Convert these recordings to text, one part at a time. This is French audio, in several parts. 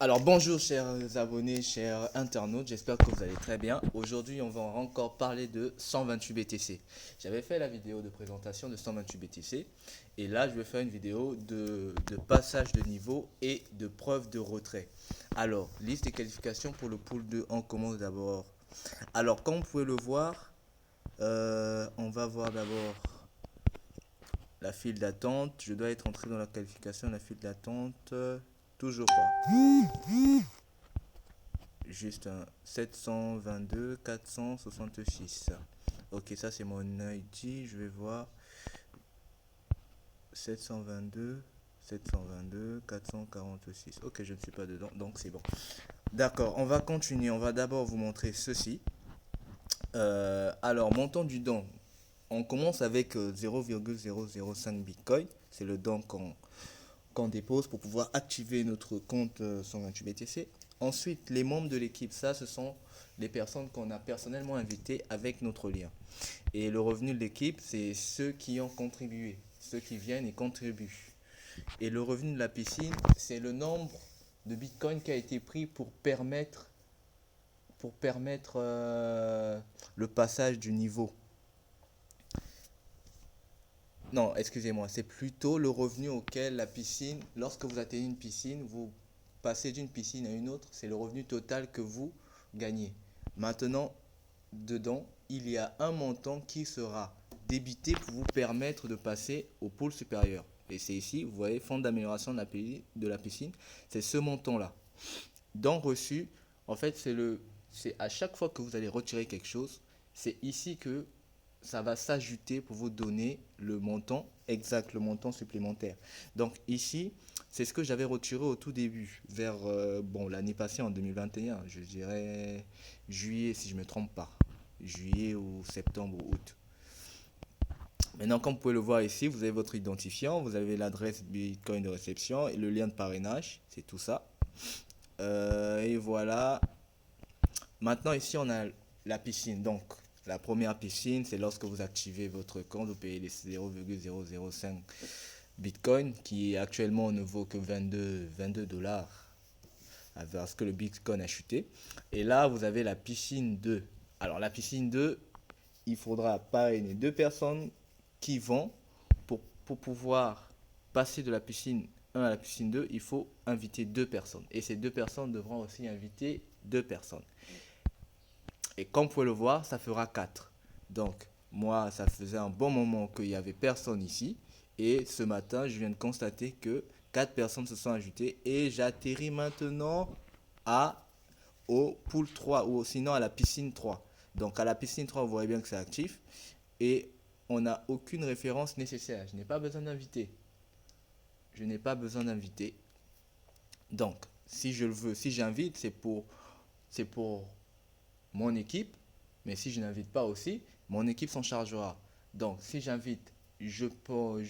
Alors bonjour chers abonnés, chers internautes, j'espère que vous allez très bien. Aujourd'hui on va encore parler de 128 BTC. J'avais fait la vidéo de présentation de 128 BTC et là je vais faire une vidéo de passage de niveau et de preuve de retrait. Alors, liste des qualifications pour le pool 2, on commence d'abord. Alors comme vous pouvez le voir, on va voir d'abord la file d'attente. Je dois être entré dans la qualification de la file d'attente. Toujours pas. Juste un 722 466. Ok, ça c'est mon ID. Je vais voir 722 722 446. Ok, je ne suis pas dedans, donc c'est bon. D'accord, on va continuer. On va d'abord vous montrer ceci. Alors, montant du don. On commence avec 0,005 Bitcoin. C'est le don qu'on dépose pour pouvoir activer notre compte 128 BTC. Ensuite, les membres de l'équipe, ça, ce sont les personnes qu'on a personnellement invitées avec notre lien. Et le revenu de l'équipe, c'est ceux qui ont contribué, ceux qui viennent et contribuent. Et le revenu de la piscine, c'est le nombre de bitcoins qui a été pris pour permettre le passage du niveau. Non, excusez-moi, c'est plutôt le revenu auquel la piscine, lorsque vous atteignez une piscine, vous passez d'une piscine à une autre, c'est le revenu total que vous gagnez. Maintenant, dedans, il y a un montant qui sera débité pour vous permettre de passer au pôle supérieur. Et c'est ici, vous voyez, fonds d'amélioration de la piscine, c'est ce montant-là. Dans reçu, en fait, c'est à chaque fois que vous allez retirer quelque chose, c'est ici que ça va s'ajouter pour vous donner le montant exact, le montant supplémentaire. Donc ici, c'est ce que j'avais retiré au tout début, vers bon, l'année passée en 2021, je dirais juillet si je ne me trompe pas, juillet ou septembre ou août. Maintenant, comme vous pouvez le voir ici, vous avez votre identifiant, vous avez l'adresse Bitcoin de réception et le lien de parrainage, c'est tout ça. Et voilà. Maintenant, ici, on a la piscine. Donc, la première piscine, c'est lorsque vous activez votre compte, vous payez les 0,005 Bitcoin, qui actuellement ne vaut que 22 dollars, parce que le Bitcoin a chuté. Et là, vous avez la piscine 2. Alors, la piscine 2, il faudra parrainer deux personnes qui vont, pour pouvoir passer de la piscine 1 à la piscine 2, il faut inviter deux personnes. Et ces deux personnes devront aussi inviter deux personnes. Et comme vous pouvez le voir, ça fera 4. Donc, moi, ça faisait un bon moment qu'il n'y avait personne ici. Et ce matin, je viens de constater que 4 personnes se sont ajoutées. Et j'atterris maintenant à, au pool 3 ou sinon à la piscine 3. Donc, à la piscine 3, vous voyez bien que c'est actif. Et on n'a aucune référence nécessaire. Je n'ai pas besoin d'inviter. Je n'ai pas besoin d'inviter. Donc, si je le veux, si j'invite, c'est pour mon équipe, mais si je n'invite pas aussi, mon équipe s'en chargera. Donc, si j'invite, je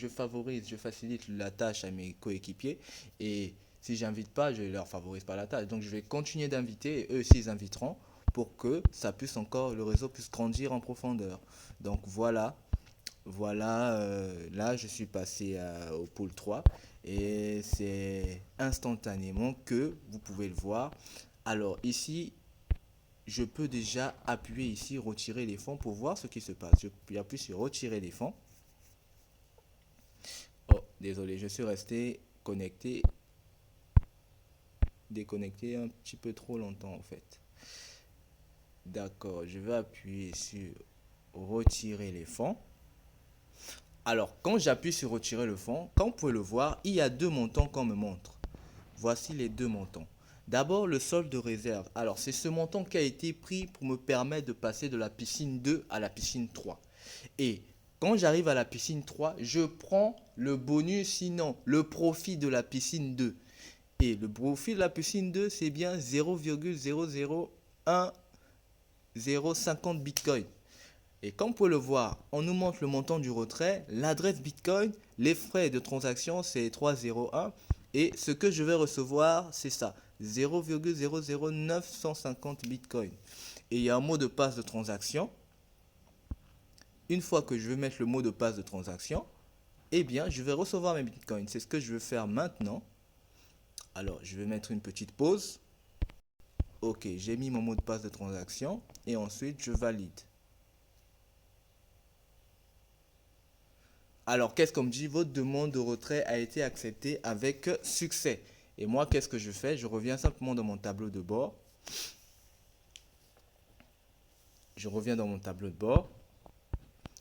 favorise, je facilite la tâche à mes coéquipiers. Et si j'invite pas, je ne leur favorise pas la tâche. Donc, je vais continuer d'inviter et eux aussi ils inviteront pour que ça puisse encore, le réseau puisse grandir en profondeur. Donc, voilà, là je suis passé au pôle 3 et c'est instantanément que vous pouvez le voir. Alors ici, je peux déjà appuyer ici, retirer les fonds pour voir ce qui se passe. Je appuie sur retirer les fonds. Oh, désolé, je suis resté connecté, déconnecté un petit peu trop longtemps en fait. D'accord, je vais appuyer sur retirer les fonds. Alors, quand j'appuie sur retirer le fonds, comme vous pouvez le voir, il y a deux montants qu'on me montre. Voici les deux montants. D'abord, le solde de réserve. Alors, c'est ce montant qui a été pris pour me permettre de passer de la piscine 2 à la piscine 3. Et quand j'arrive à la piscine 3, je prends le bonus, sinon le profit de la piscine 2. Et le profit de la piscine 2, c'est bien 0,001050 Bitcoin. Et comme vous pouvez le voir, on nous montre le montant du retrait, l'adresse Bitcoin, les frais de transaction, c'est 301. Et ce que je vais recevoir, c'est ça, 0,00950 Bitcoin. Et il y a un mot de passe de transaction. Une fois que je vais mettre le mot de passe de transaction, eh bien, je vais recevoir mes Bitcoins. C'est ce que je vais faire maintenant. Alors, je vais mettre une petite pause. Ok, j'ai mis mon mot de passe de transaction et ensuite je valide. Alors, qu'est-ce qu'on me dit? Votre demande de retrait a été acceptée avec succès. Et moi, qu'est-ce que je fais? Je reviens simplement dans mon tableau de bord. Je reviens dans mon tableau de bord.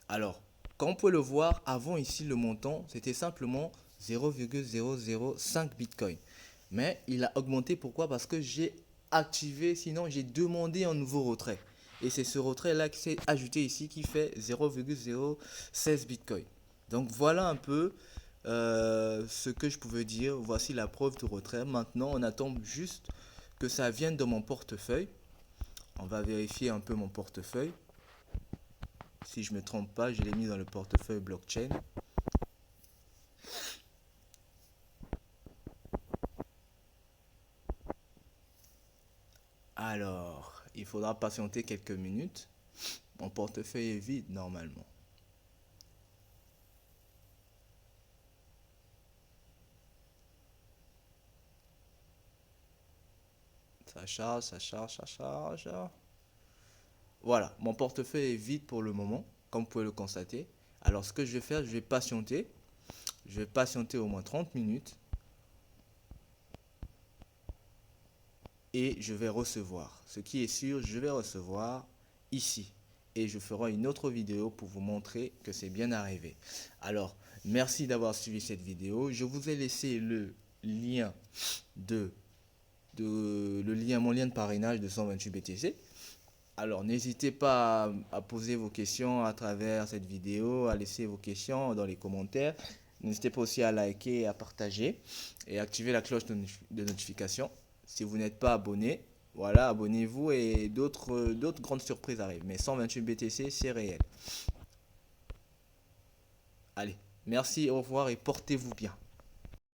Alors, comme on peut le voir, avant ici, le montant, c'était simplement 0,005 Bitcoin. Mais il a augmenté, pourquoi? Parce que j'ai activé, sinon j'ai demandé un nouveau retrait. Et c'est ce retrait-là qui s'est ajouté ici qui fait 0,016 Bitcoin. Donc voilà un peu ce que je pouvais dire. Voici la preuve de retrait. Maintenant, on attend juste que ça vienne dans mon portefeuille. On va vérifier un peu mon portefeuille. Si je ne me trompe pas, je l'ai mis dans le portefeuille blockchain. Alors, il faudra patienter quelques minutes. Mon portefeuille est vide normalement. Ça charge, ça charge, ça charge. Voilà, mon portefeuille est vide pour le moment, comme vous pouvez le constater. Alors, ce que je vais faire, je vais patienter. Je vais patienter au moins 30 minutes. Et je vais recevoir. Ce qui est sûr, je vais recevoir ici. Et je ferai une autre vidéo pour vous montrer que c'est bien arrivé. Alors, merci d'avoir suivi cette vidéo. Je vous ai laissé le lien mon lien de parrainage de 128 BTC. Alors, n'hésitez pas à poser vos questions à travers cette vidéo, à laisser vos questions dans les commentaires. N'hésitez pas aussi à liker, à partager et activer la cloche de notification. Si vous n'êtes pas abonné, voilà, abonnez-vous et d'autres grandes surprises arrivent. Mais 128 BTC, c'est réel. Allez, merci, au revoir et portez-vous bien.